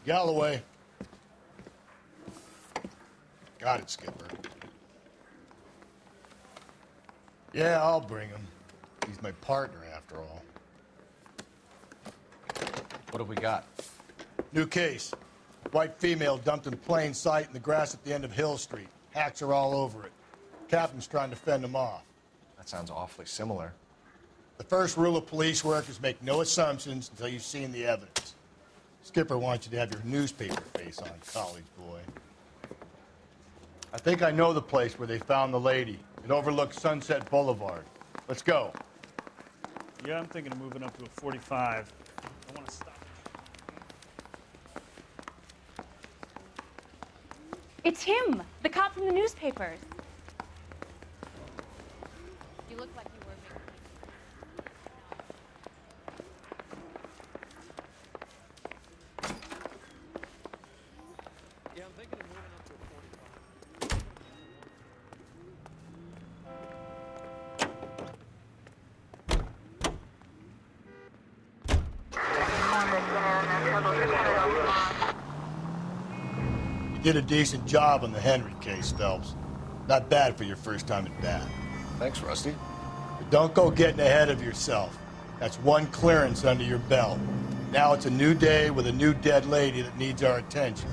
Galloway. Got it, Skipper. Yeah, I'll bring him. He's my partner, after all. What have we got? New case. White female dumped in plain sight in the grass at the end of Hill Street. Hacks are all over it. Captain's trying to fend them off. That sounds awfully similar. The first rule of police work is make no assumptions until you've seen the evidence. Skipper wants you to have your newspaper face on, college boy. I think I know the place where they found the lady. It overlooks Sunset Boulevard. Let's go. Yeah, I'm thinking of moving up to a 45. I want to stop. It's him, the cop from the newspapers. You look like you were Yeah, I'm thinking of moving up to a 45. You did a decent job on the Henry case, Phelps. Not bad for your first time at bat. Thanks, Rusty. But don't go getting ahead of yourself. That's one clearance under your belt. Now it's a new day with a new dead lady that needs our attention.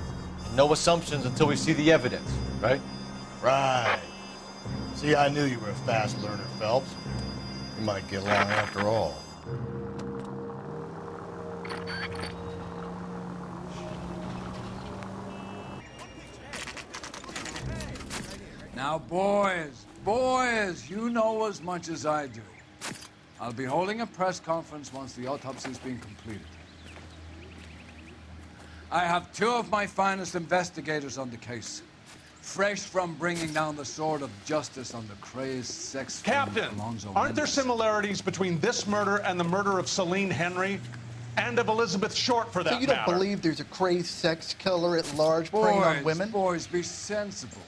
No assumptions until we see the evidence, right? Right. See, I knew you were a fast learner, Phelps. We might get along after all. Now, boys, you know as much as I do. I'll be holding a press conference once the autopsy's been completed. I have two of my finest investigators on the case, fresh from bringing down the sword of justice on the crazed sex Captain, Alonzo aren't there Mendes. similarities between this murder and the murder of Celine Henry and of Elizabeth Short, for that So you don't matter? believe there's a crazed sex killer at large preying on women? Boys, be sensible.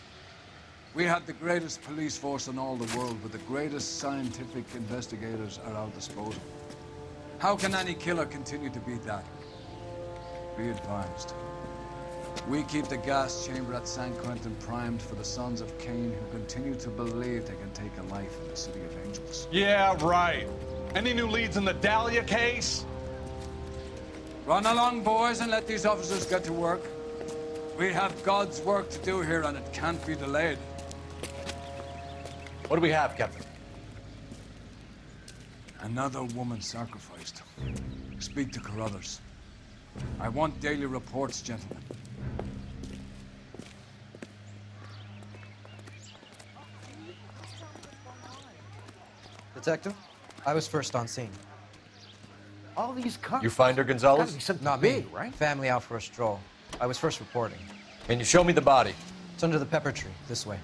We have the greatest police force in all the world with the greatest scientific investigators at our disposal. How can any killer continue to beat that? Be advised. We keep the gas chamber at San Quentin primed for the sons of Cain who continue to believe they can take a life in the City of Angels. Yeah, right. Any new leads in the Dahlia case? Run along, boys, and let these officers get to work. We have God's work to do here, and it can't be delayed. What do we have, Captain? Another woman sacrificed. Speak to Carruthers. I want daily reports, gentlemen. Detective, I was first on scene. All these cars. You find her, Gonzalez? Gotta be something Not big, me. right? Family out for a stroll. I was first reporting. Can you show me the body? It's under the pepper tree, this way.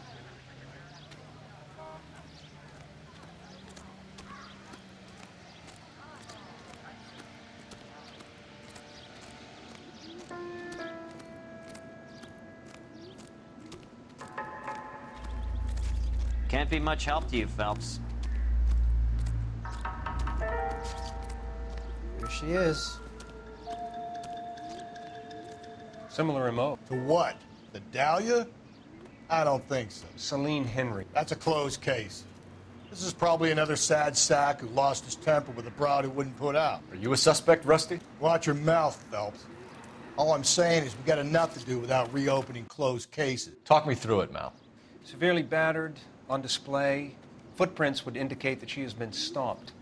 Can't be much help to you, Phelps. Here she is. Similar MO. To what? The Dahlia? I don't think so. Celine Henry. That's a closed case. This is probably another sad sack who lost his temper with a broad who wouldn't put out. Are you a suspect, Rusty? Watch your mouth, Phelps. All I'm saying is we got enough to do without reopening closed cases. Talk me through it, Mal. Severely battered, on display. Footprints would indicate that she has been stomped.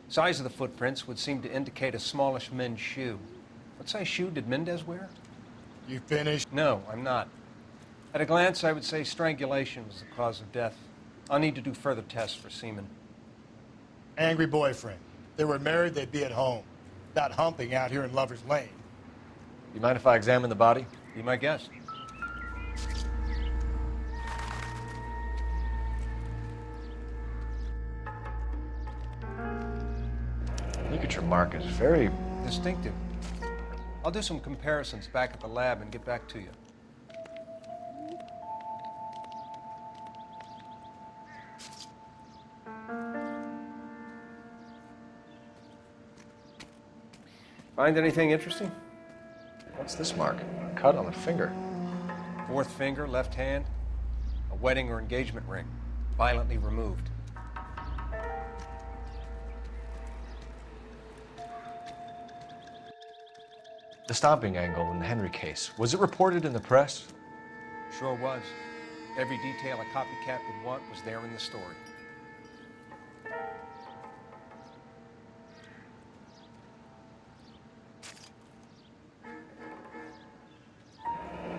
Size of the footprints would seem to indicate a smallish men's shoe. What size shoe did Mendez wear? You finished? No, I'm not. At a glance, I would say strangulation was the cause of death. I'll need to do further tests for semen. Angry boyfriend. If they were married, they'd be at home. Not humping out here in Lover's Lane. You mind if I examine the body? Be my guest. Look at your markings. Very Distinctive. I'll do some comparisons back at the lab and get back to you. Find anything interesting? What's this mark? A cut on the finger. Fourth finger, left hand, a wedding or engagement ring, violently removed. The stomping angle in the Henry case, was it reported in the press? Sure was. Every detail a copycat would want was there in the story.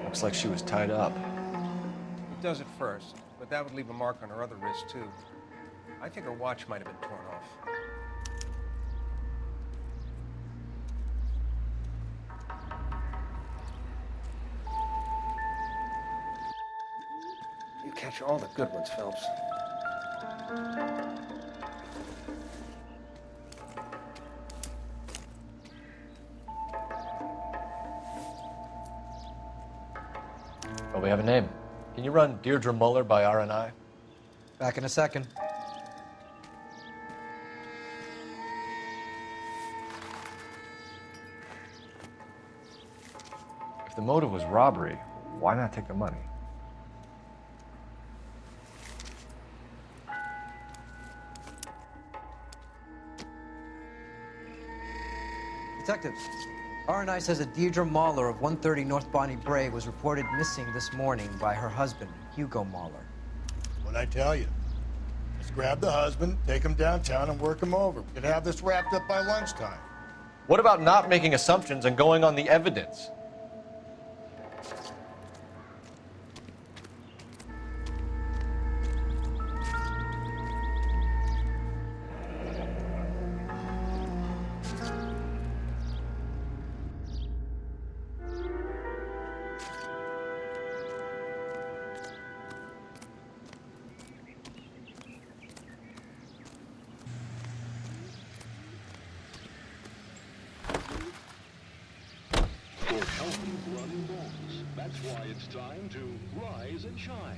Looks like she was tied up. It does at first, but that would leave a mark on her other wrist, too. I think her watch might have been torn off. You catch all the good ones, Phelps. Oh, we have a name. Can you run Deirdre Muller by RNI? Back in a second. If the motive was robbery, why not take the money? Detectives, RNI says that Deirdre Mahler of 130 North Bonnie Brae was reported missing this morning by her husband, Hugo Mahler. What'd I tell you? Let's grab the husband, take him downtown, and work him over. We could have this wrapped up by lunchtime. What about not making assumptions and going on the evidence? Healthy blood and bones. That's why it's time to rise and shine.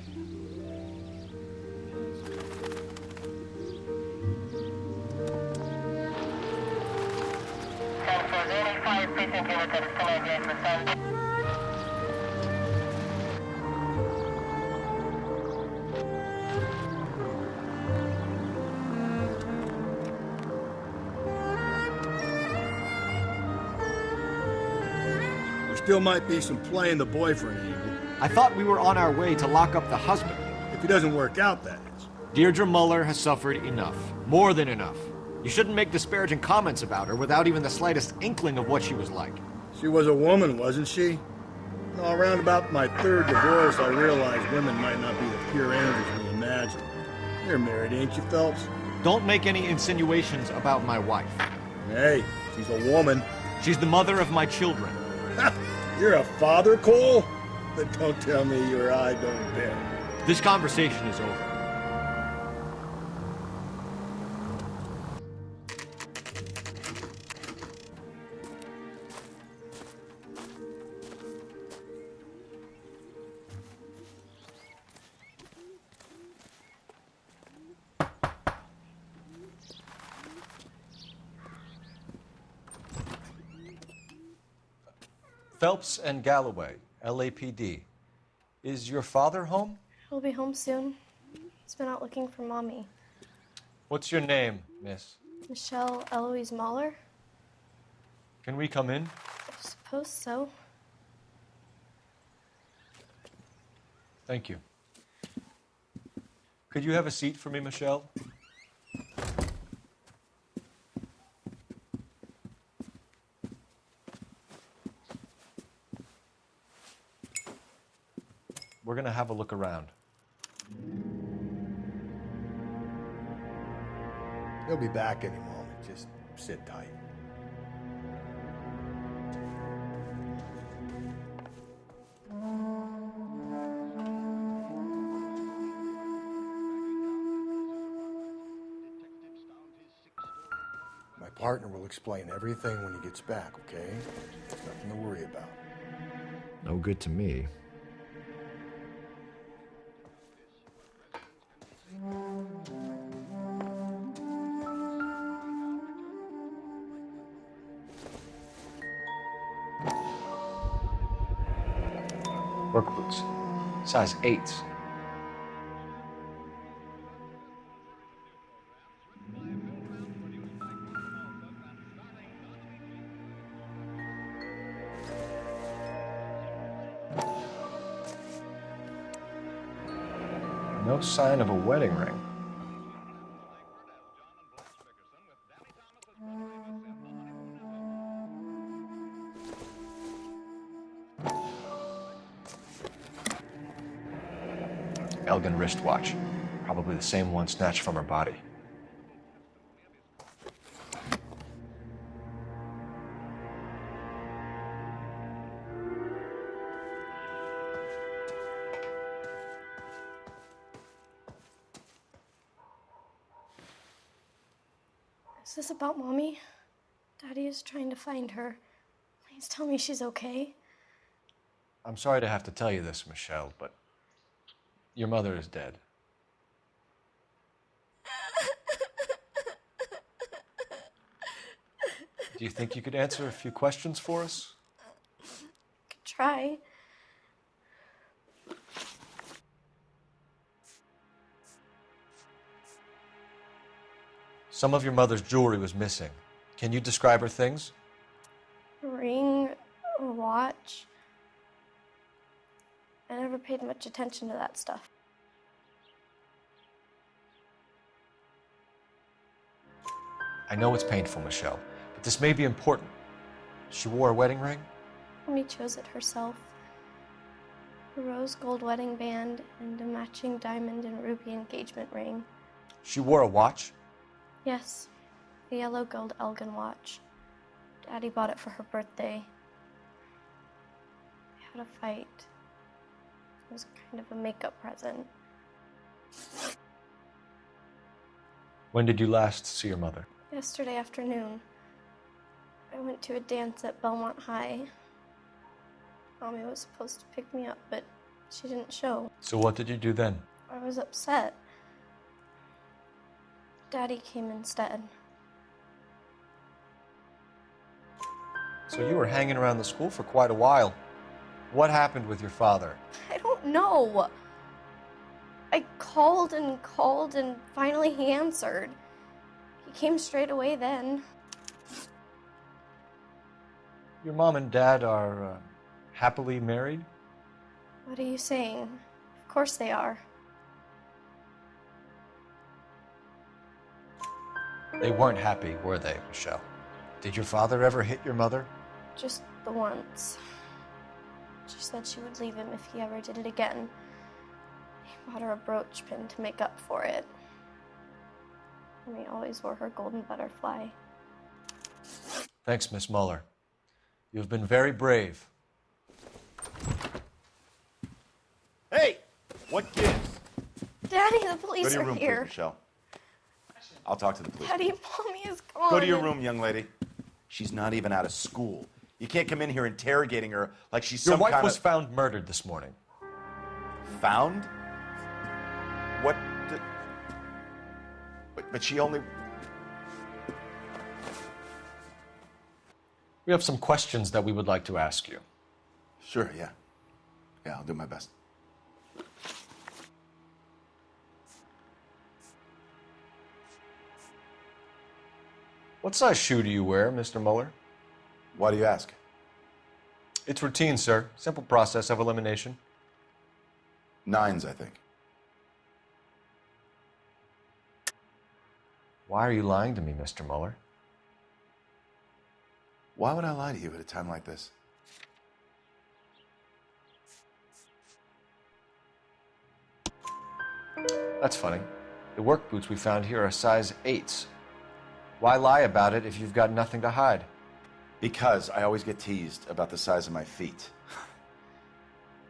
There still might be some play in the boyfriend angle. I thought we were on our way to lock up the husband. If it doesn't work out, that is. Deirdre Muller has suffered enough. More than enough. You shouldn't make disparaging comments about her without even the slightest inkling of what she was like. She was a woman, wasn't she? Around about my third divorce, I realized women might not be the pure angels we imagine. You're married, ain't you, Phelps? Don't make any insinuations about my wife. Hey, she's a woman. She's the mother of my children. You're a father, Cole? Then don't tell me your eye don't bend. This conversation is over. Phelps and Galloway, LAPD. Is your father home? He'll be home soon. He's been out looking for Mommy. What's your name, miss? Michelle Eloise Mahler? Can we come in? I suppose so. Thank you. Could you have a seat for me, Michelle? We're gonna have a look around. He'll be back any moment. Just sit tight. My partner will explain everything when he gets back, okay? There's nothing to worry about. No good to me. Work boots. Size 8s. No sign of a wedding ring. Elgin wristwatch. Probably the same one snatched from her body. Is this about Mommy? Daddy is trying to find her. Please tell me she's okay. I'm sorry to have to tell you this, Michelle, but your mother is dead. Do you think you could answer a few questions for us? Could try. Some of your mother's jewelry was missing. Can you describe her things? A ring, a watch. I never paid much attention to that stuff. I know it's painful, Michelle, but this may be important. She wore a wedding ring? Mommy chose it herself. A rose gold wedding band and a matching diamond and ruby engagement ring. She wore a watch? Yes, the yellow gold Elgin watch. Daddy bought it for her birthday. We had a fight. It was kind of a makeup present. When did you last see your mother? Yesterday afternoon. I went to a dance at Belmont High. Mommy was supposed to pick me up, but she didn't show. So what did you do then? I was upset. Daddy came instead. So you were hanging around the school for quite a while. What happened with your father? I don't know. I called and called, and finally he answered. He came straight away then. Your mom and dad are happily married? What are you saying? Of course they are. They weren't happy, were they, Michelle? Did your father ever hit your mother? Just the once. She said she would leave him if he ever did it again. He bought her a brooch pin to make up for it. And he always wore her golden butterfly. Thanks, Miss Muller. You've been very brave. Hey! What gives? Daddy, the police Go to your are room, here. please, Michelle. I'll talk to the police. Daddy, Mommy is gone. Go to your room, young lady. She's not even out of school. You can't come in here interrogating her like she's Your some wife kind was of... found murdered this morning. Found? What? But she only... We have some questions that we would like to ask you. Sure, yeah. Yeah, I'll do my best. What size shoe do you wear, Mr. Muller? Why do you ask? It's routine, sir. Simple process of elimination. 9s, I think. Why are you lying to me, Mr. Muller? Why would I lie to you at a time like this? That's funny. The work boots we found here are size 8s. Why lie about it if you've got nothing to hide? Because I always get teased about the size of my feet.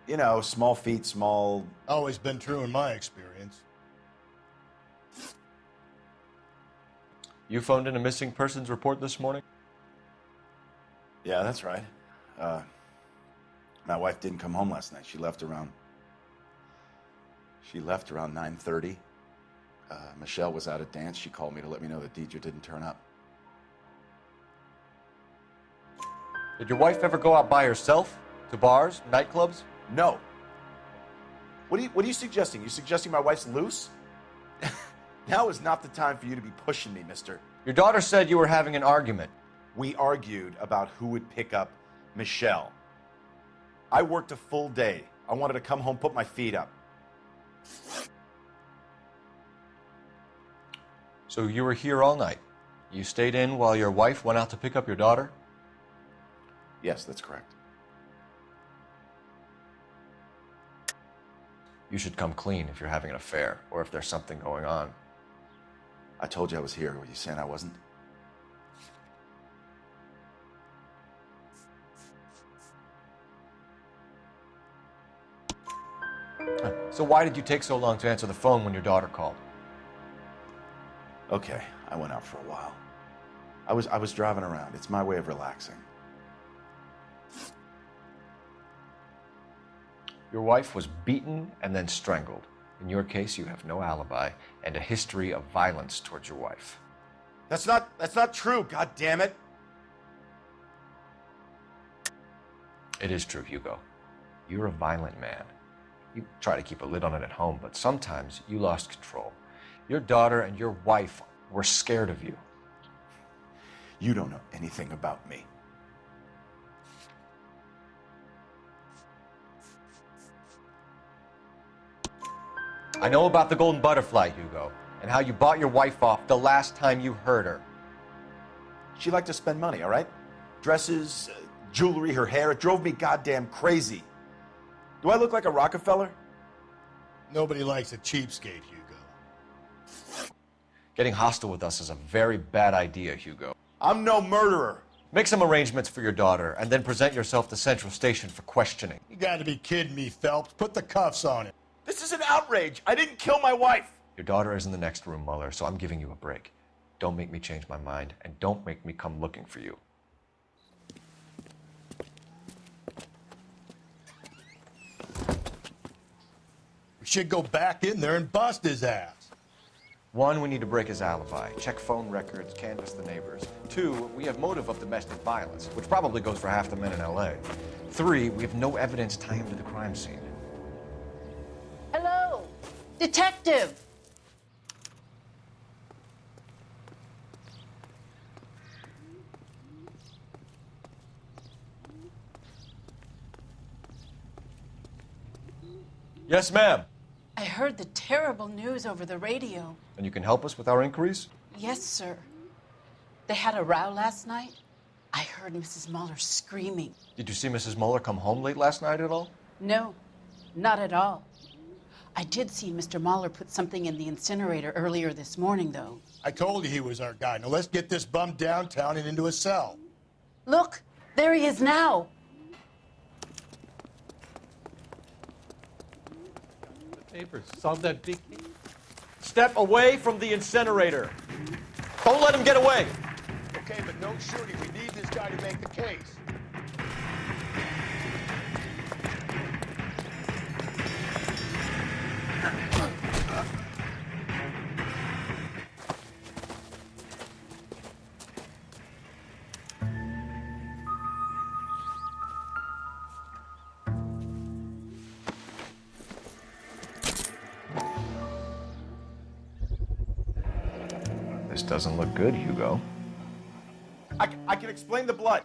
You know, small feet, small... Always been true in my experience. You phoned in a missing persons report this morning? Yeah, that's right. My wife didn't come home last night. She left around 9:30. Michelle was out at dance. She called me to let me know that Deidre didn't turn up. Did your wife ever go out by herself? To bars, nightclubs? No, What are you suggesting? You suggesting my wife's loose? Now is not the time for you to be pushing me, mister. Your daughter said you were having an argument. We argued about who would pick up Michelle. I worked a full day. I wanted to come home, put my feet up. So you were here all night. You stayed in while your wife went out to pick up your daughter? Yes, that's correct. You should come clean if you're having an affair or if there's something going on. I told you I was here. Were you saying I wasn't? So why did you take so long to answer the phone when your daughter called? Okay, I went out for a while. I was driving around. It's my way of relaxing. Your wife was beaten and then strangled. In your case, you have no alibi and a history of violence towards your wife. That's not true, god damn it. It is true, Hugo. You're a violent man. You try to keep a lid on it at home, but sometimes you lost control. Your daughter and your wife were scared of you. You don't know anything about me. I know about the golden butterfly, Hugo, and how you bought your wife off the last time you heard her. She liked to spend money, all right? Dresses, jewelry, her hair. It drove me goddamn crazy. Do I look like a Rockefeller? Nobody likes a cheapskate, Hugo. Getting hostile with us is a very bad idea, Hugo. I'm no murderer. Make some arrangements for your daughter, and then present yourself to Central Station for questioning. You gotta be kidding me, Phelps. Put the cuffs on him. This is an outrage. I didn't kill my wife. Your daughter is in the next room, Mueller, so I'm giving you a break. Don't make me change my mind, and don't make me come looking for you. We should go back in there and bust his ass. 1, we need to break his alibi, check phone records, canvass the neighbors. 2, we have motive of domestic violence, which probably goes for half the men in LA. 3, we have no evidence tying him to the crime scene. Hello, detective. Yes, ma'am. I heard the terrible news over the radio. And you can help us with our inquiries? Yes, sir. They had a row last night. I heard Mrs. Mueller screaming. Did you see Mrs. Mueller come home late last night at all? No, not at all. I did see Mr. Mueller put something in the incinerator earlier this morning, though. I told you he was our guy. Now let's get this bum downtown and into a cell. Look, there he is now. Papers. Solve that big case. Step away from the incinerator. Don't let him get away. Okay, but no shooting. We need this guy to make the case. This doesn't look good, Hugo. I can explain the blood.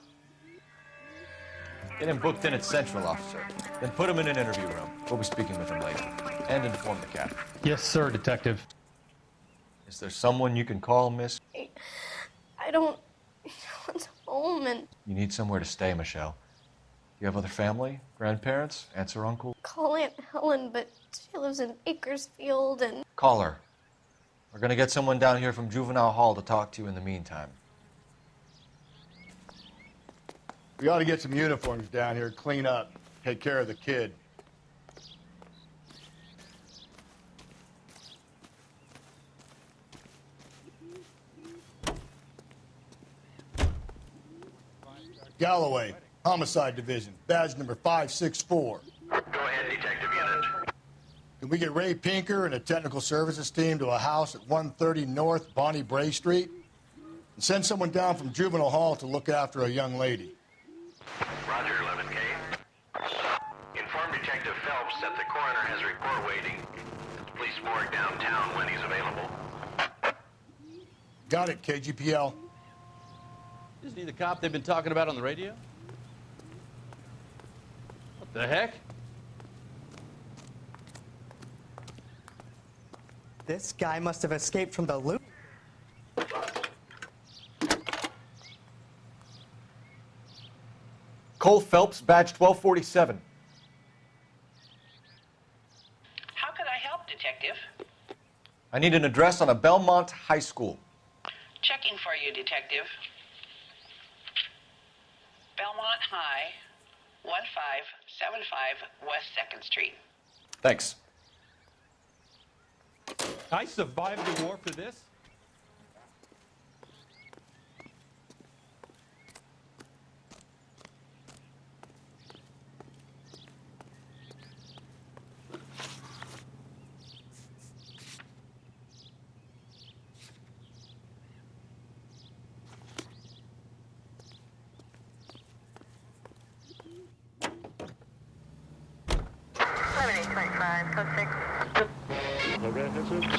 Get him booked in at Central, officer. Then put him in an interview room. We'll be speaking with him later. And inform the captain. Yes, sir, detective. Is there someone you can call, miss? I don't want home and You need somewhere to stay, Michelle. You have other family? Grandparents? Aunts or uncles? call Aunt Helen, but she lives in Bakersfield and Call her. We're gonna get someone down here from Juvenile Hall to talk to you in the meantime. We ought to get some uniforms down here, clean up, take care of the kid. Galloway, Homicide Division, badge number 564. Go ahead, Detective Unit. Can we get Ray Pinker and a technical services team to a house at 130 North Bonnie Bray Street? And send someone down from Juvenile Hall to look after a young lady. Roger, 11K. Inform Detective Phelps said the coroner has a report waiting at the police morgue downtown when he's available. Got it, KGPL. Isn't he the cop they've been talking about on the radio? What the heck? This guy must have escaped from the loop. Cole Phelps, badge 1247. How can I help, Detective? I need an address on a Belmont High School. Checking for you, Detective. Belmont High, 1575 West 2nd Street. Thanks. I survived the war for this?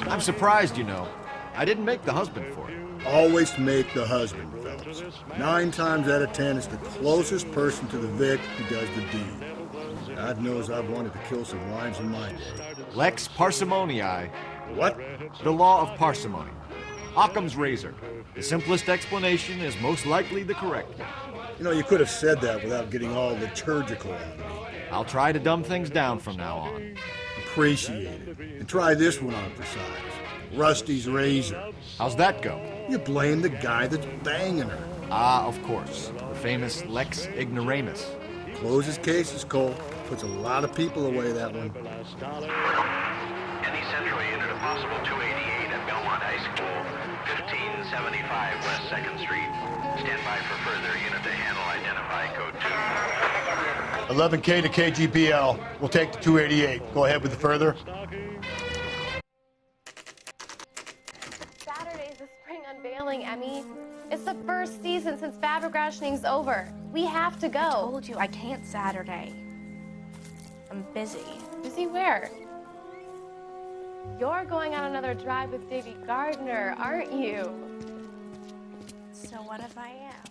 I'm surprised, you know. I didn't make the husband for it. Always make the husband, Phelps. 9 times out of 10, it's the closest person to the Vic who does the deed. God knows I've wanted to kill some lives in my day. Lex parsimoniae. What? The law of parsimony. Occam's razor. The simplest explanation is most likely the correct one. You know, you could have said that without getting all liturgical on me. I'll try to dumb things down from now on. Appreciate it. And try this one on for size. Rusty's razor. How's that go? You blame the guy that's banging her. Ah, of course. The famous Lex ignoramus. Closes cases, Cole. Puts a lot of people away, that one. Any Central unit, a possible 288 at Belmont High School, 1575 West 2nd Street. Stand by for further unit to handle. Identify code 2. 11K to KGPL. We'll take the 288. Go ahead with the further. Saturday's the spring unveiling, Emmy. It's the first season since fabric-rationing's over. We have to go. I told you I can't Saturday. I'm busy. Busy where? You're going on another drive with Davy Gardner, aren't you? So what if I am?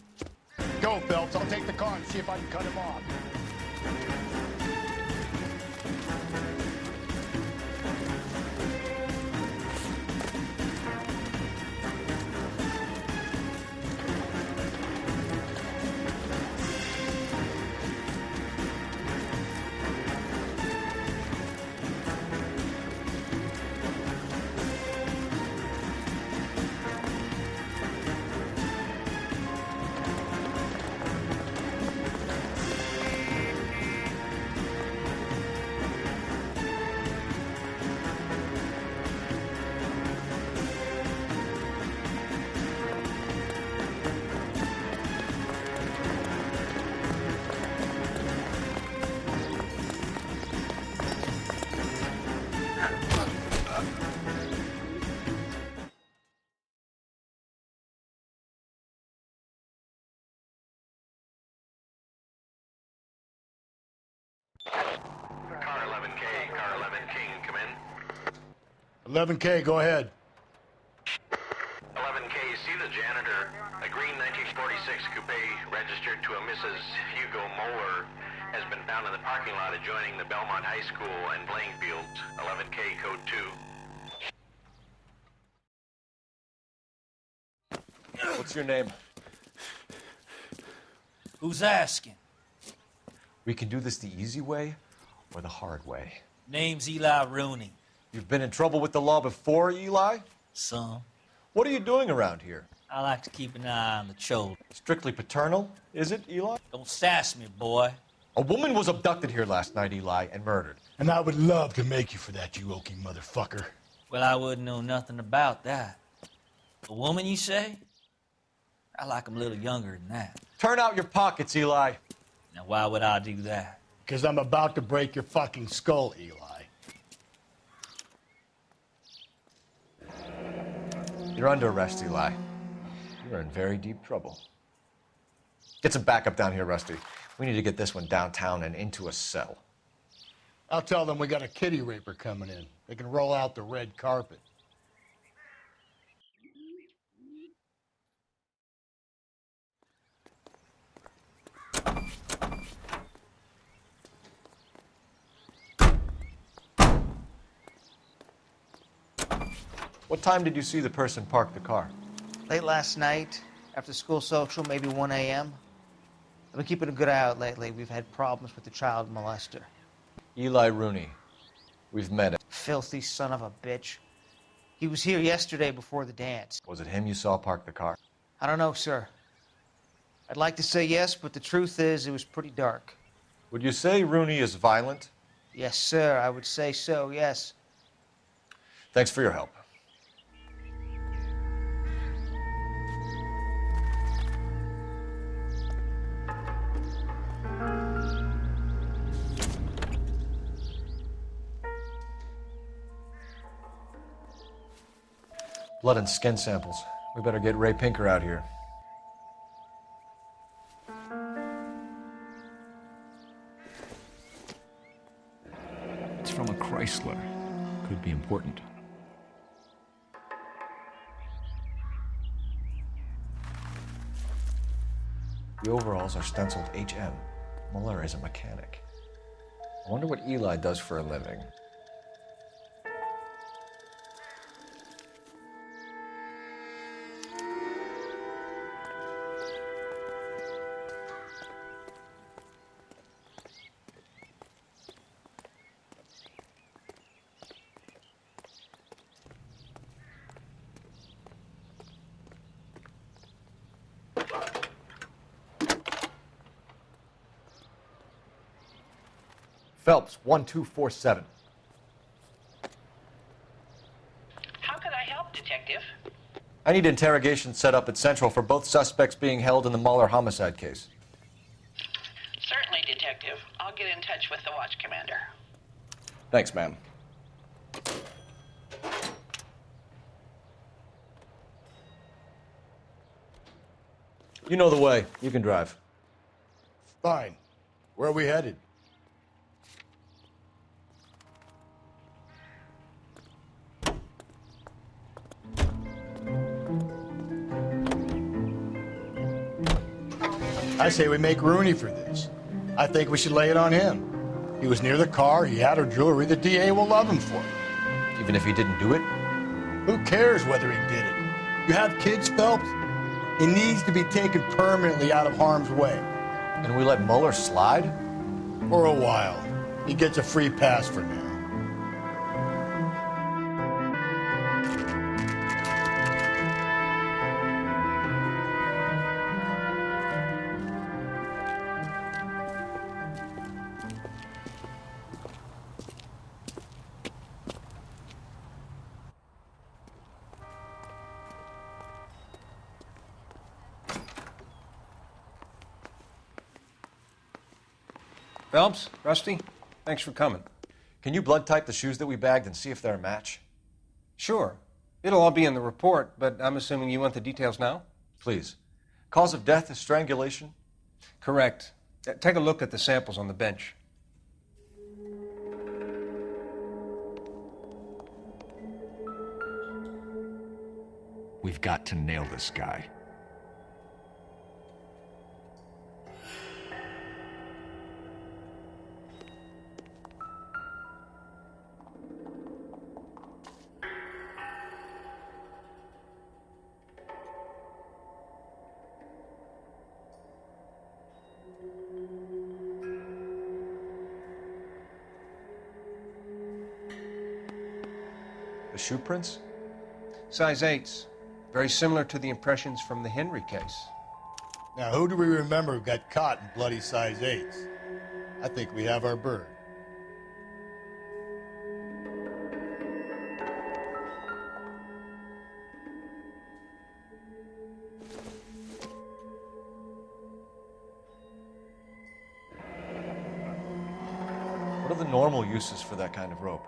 Go, Phelps. I'll take the car and see if I can cut him off. Car 11K, car 11 King, come in. 11K, go ahead. 11K, see the janitor. A green 1946 coupe registered to a Mrs. Hugo Moeller has been found in the parking lot adjoining the Belmont High School and playing fields. 11K, code 2. What's your name? Who's asking? We can do this the easy way or the hard way. Name's Eli Rooney. You've been in trouble with the law before, Eli? Some. What are you doing around here? I like to keep an eye on the children. Strictly paternal, is it, Eli? Don't sass me, boy. A woman was abducted here last night, Eli, and murdered. And I would love to make you for that, you oaky motherfucker. Well, I wouldn't know nothing about that. A woman, you say? I like 'em a little younger than that. Turn out your pockets, Eli. Now, why would I do that? Because I'm about to break your fucking skull, Eli. You're under arrest, Eli. You're in very deep trouble. Get some backup down here, Rusty. We need to get this one downtown and into a cell. I'll tell them we got a kitty raper coming in. They can roll out the red carpet. What time did you see the person park the car? Late last night, after school social, maybe 1 a.m. I've been keeping a good eye out lately. We've had problems with the child molester. Eli Rooney. We've met him. Filthy son of a bitch. He was here yesterday before the dance. Was it him you saw park the car? I don't know, sir. I'd like to say yes, but the truth is it was pretty dark. Would you say Rooney is violent? Yes, sir. I would say so, yes. Thanks for your help. Blood and skin samples. We better get Ray Pinker out here. It's from a Chrysler. Could be important. The overalls are stenciled HM. Muller is a mechanic. I wonder what Eli does for a living. Phelps, 1247. How could I help, Detective? I need interrogation set up at Central for both suspects being held in the Muller homicide case. Certainly, Detective. I'll get in touch with the watch commander. Thanks, ma'am. You know the way. You can drive. Fine. Where are we headed? I say we make Rooney for this. I think we should lay it on him. He was near the car, he had her jewelry, the DA will love him for it. Even if he didn't do it? Who cares whether he did it? You have kids, Phelps? He needs to be taken permanently out of harm's way. And we let Muller slide? For a while. He gets a free pass for now. Phelps, Rusty, thanks for coming. Can you blood type the shoes that we bagged and see if they're a match? Sure. It'll all be in the report, but I'm assuming you want the details now? Please. Cause of death is strangulation? Correct. Take a look at the samples on the bench. We've got to nail this guy. The shoe prints? Size 8s. Very similar to the impressions from the Henry case. Now, who do we remember who got caught in bloody size 8s? I think we have our bird. What are the normal uses for that kind of rope?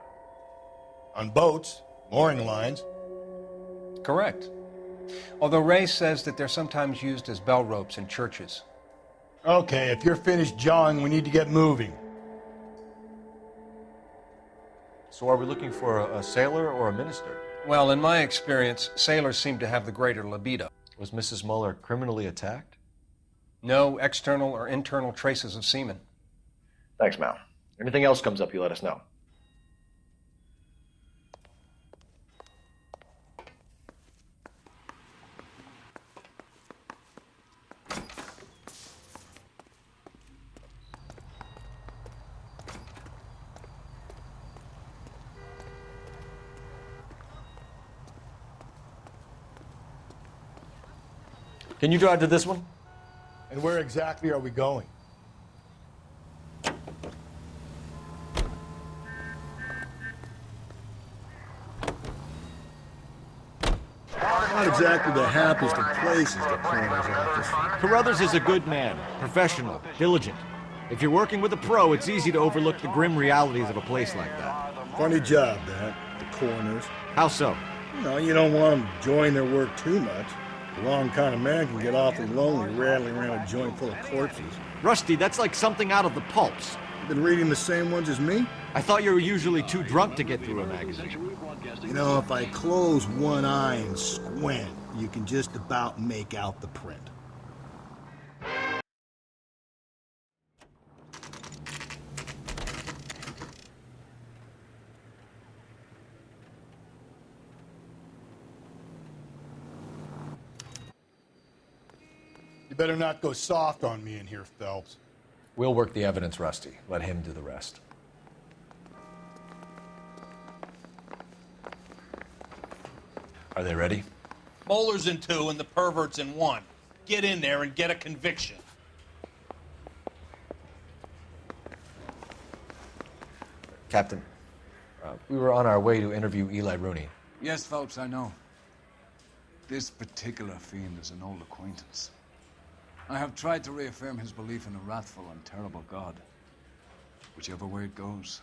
On boats, mooring lines. Correct. Although Ray says that they're sometimes used as bell ropes in churches. Okay, if you're finished jawing, we need to get moving. So are we looking for a sailor or a minister? Well, in my experience, sailors seem to have the greater libido. Was Mrs. Muller criminally attacked? No external or internal traces of semen. Thanks, Mal. Anything else comes up, you let us know. Can you drive to this one? And where exactly are we going? Not exactly the happiest of places, the coroner's office. Carruthers is a good man, professional, diligent. If you're working with a pro, it's easy to overlook the grim realities of a place like that. Funny job, that, the coroner's. How so? You know, you don't want them enjoying their work too much. The wrong kind of man can get awfully lonely rattling around a joint full of corpses. Rusty, that's like something out of the pulps. You been reading the same ones as me? I thought you were usually too drunk to get through a magazine. You know, if I close one eye and squint, you can just about make out the print. You better not go soft on me in here, Phelps. We'll work the evidence, Rusty. Let him do the rest. Are they ready? Moeller's in 2 and the pervert's in 1. Get in there and get a conviction. Captain, we were on our way to interview Eli Rooney. Yes, Phelps, I know. This particular fiend is an old acquaintance. I have tried to reaffirm his belief in a wrathful and terrible God. Whichever way it goes,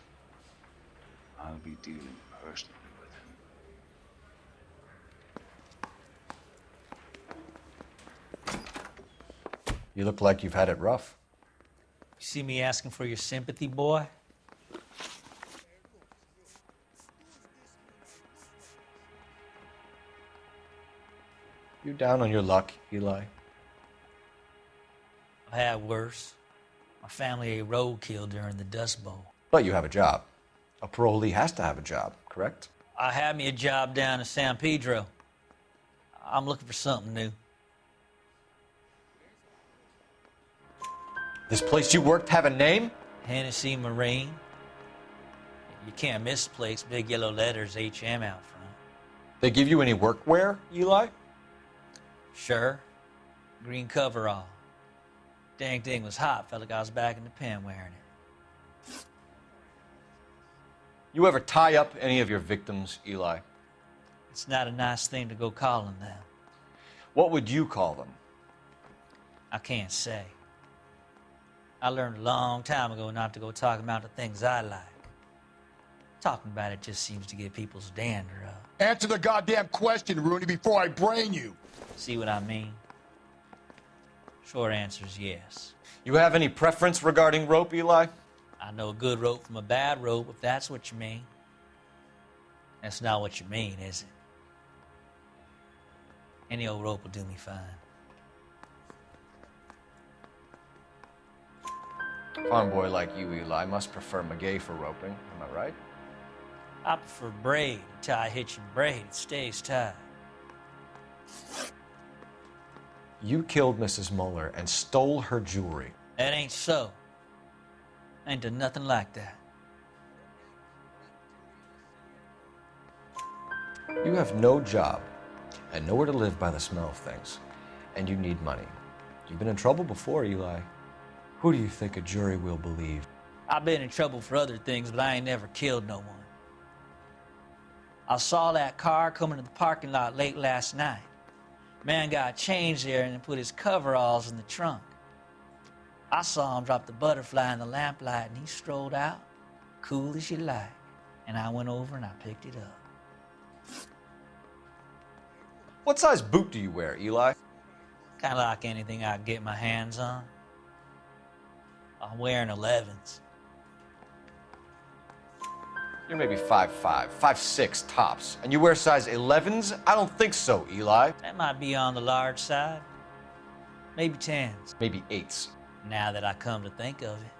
I'll be dealing personally with him. You look like you've had it rough. You see me asking for your sympathy, boy? You down on your luck, Eli? I've had worse. My family ate roadkill during the Dust Bowl. But you have a job. A parolee has to have a job, correct? I had me a job down in San Pedro. I'm looking for something new. This place you worked have a name? Hennessy Marine. You can't miss the place. Big yellow letters, HM out front. They give you any workwear, Eli? Sure. Green coverall. Dang thing was hot. Felt like I was back in the pen wearing it. You ever tie up any of your victims, Eli? It's not a nice thing to go calling them. What would you call them? I can't say. I learned a long time ago not to go talking about the things I like. Talking about it just seems to get people's dander up. Answer the goddamn question, Rooney, before I brain you. See what I mean? Short answer is yes. You have any preference regarding rope, Eli? I know a good rope from a bad rope, if that's what you mean. That's not what you mean, is it? Any old rope will do me fine. Farm boy like you, Eli, must prefer McGay for roping. Am I right? I prefer braid. Until I hitch and braid, it stays tied. You killed Mrs. Muller and stole her jewelry. That ain't so. I ain't done nothing like that. You have no job and nowhere to live by the smell of things. And you need money. You've been in trouble before, Eli. Who do you think a jury will believe? I've been in trouble for other things, but I ain't never killed no one. I saw that car coming to the parking lot late last night. Man got changed there and put his coveralls in the trunk. I saw him drop the butterfly in the lamplight and he strolled out, cool as you like. And I went over and I picked it up. What size boot do you wear, Eli? Kind of like anything I can get my hands on. I'm wearing 11s. You're maybe 5'5", 5'6" tops. And you wear size 11s? I don't think so, Eli. That might be on the large side. Maybe 10s. Maybe 8s. Now that I come to think of it.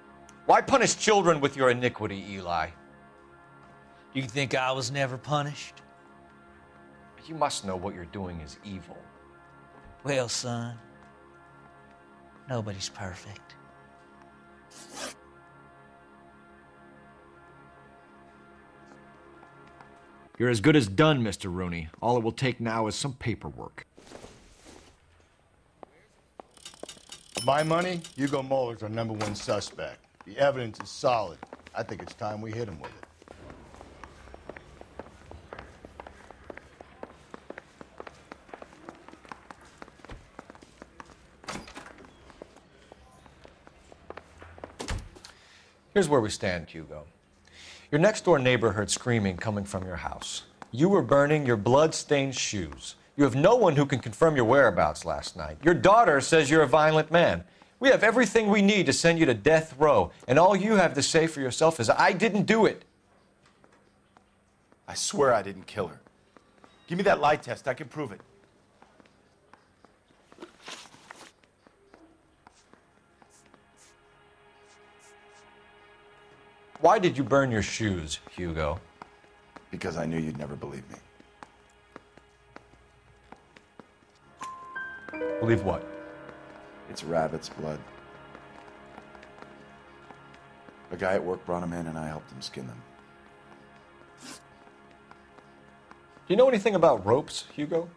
Why punish children with your iniquity, Eli? You think I was never punished? You must know what you're doing is evil. Well, son, nobody's perfect. You're as good as done, Mr. Rooney. All it will take now is some paperwork. For my money, Hugo Muller's our #1 suspect. The evidence is solid. I think it's time we hit him with it. Here's where we stand, Hugo. Your next-door neighbor heard screaming coming from your house. You were burning your blood-stained shoes. You have no one who can confirm your whereabouts last night. Your daughter says you're a violent man. We have everything we need to send you to death row, and all you have to say for yourself is, I didn't do it. I swear I didn't kill her. Give me that lie test. I can prove it. Why did you burn your shoes, Hugo? Because I knew you'd never believe me. Believe what? It's rabbit's blood. A guy at work brought them in and I helped him skin them. Do you know anything about ropes, Hugo?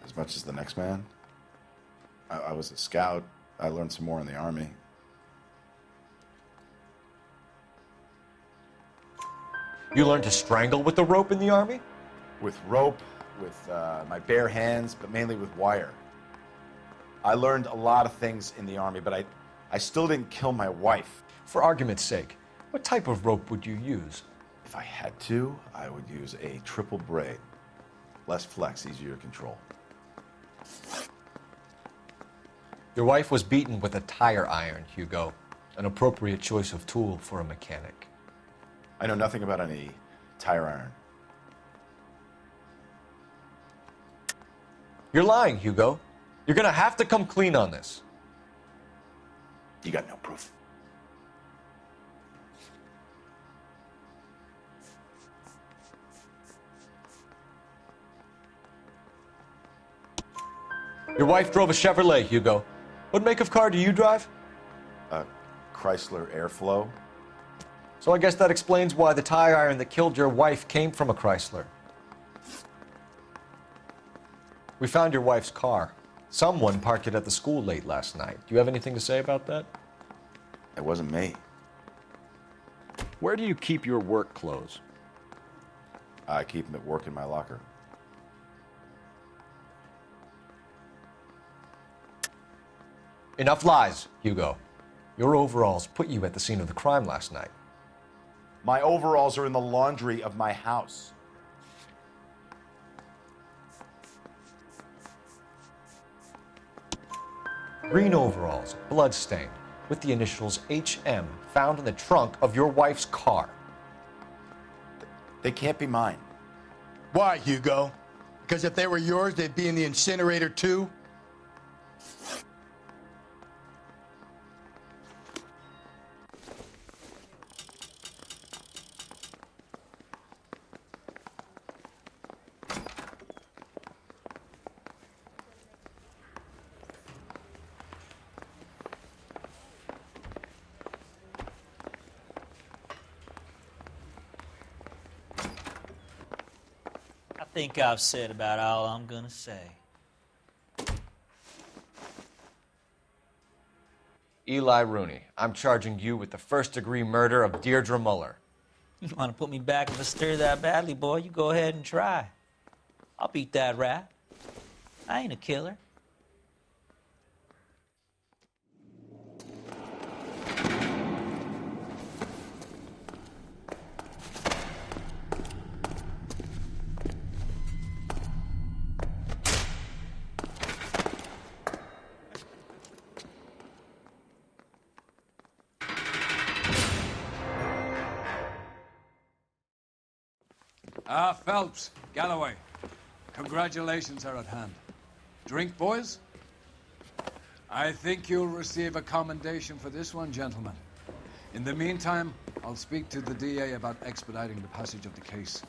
As much as the next man. I was a scout. I learned some more in the army. You learned to strangle with the rope in the army? With rope, with my bare hands, but mainly with wire. I learned a lot of things in the army, but I still didn't kill my wife. For argument's sake, what type of rope would you use? If I had to, I would use a triple braid. Less flex, easier to control. Your wife was beaten with a tire iron, Hugo. An appropriate choice of tool for a mechanic. I know nothing about any tire iron. You're lying, Hugo. You're gonna have to come clean on this. You got no proof. Your wife drove a Chevrolet, Hugo. What make of car do you drive? A Chrysler Airflow. So I guess that explains why the tire iron that killed your wife came from a Chrysler. We found your wife's car. Someone parked it at the school late last night. Do you have anything to say about that? It wasn't me. Where do you keep your work clothes? I keep them at work in my locker. Enough lies, Hugo. Your overalls put you at the scene of the crime last night. My overalls are in the laundry of my house. Green overalls, bloodstained, with the initials HM found in the trunk of your wife's car. They can't be mine. Why, Hugo? Because if they were yours, they'd be in the incinerator too? I think I've said about all I'm gonna say. Eli Rooney, I'm charging you with the first-degree murder of Deirdre Muller. You want to put me back in the stir that badly, boy? You go ahead and try. I'll beat that rap. I ain't a killer. Ah, Phelps, Galloway. Congratulations are at hand. Drink, boys? I think you'll receive a commendation for this one, gentlemen. In the meantime, I'll speak to the DA about expediting the passage of the case.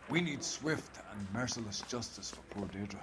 We need swift and merciless justice for poor Deirdre.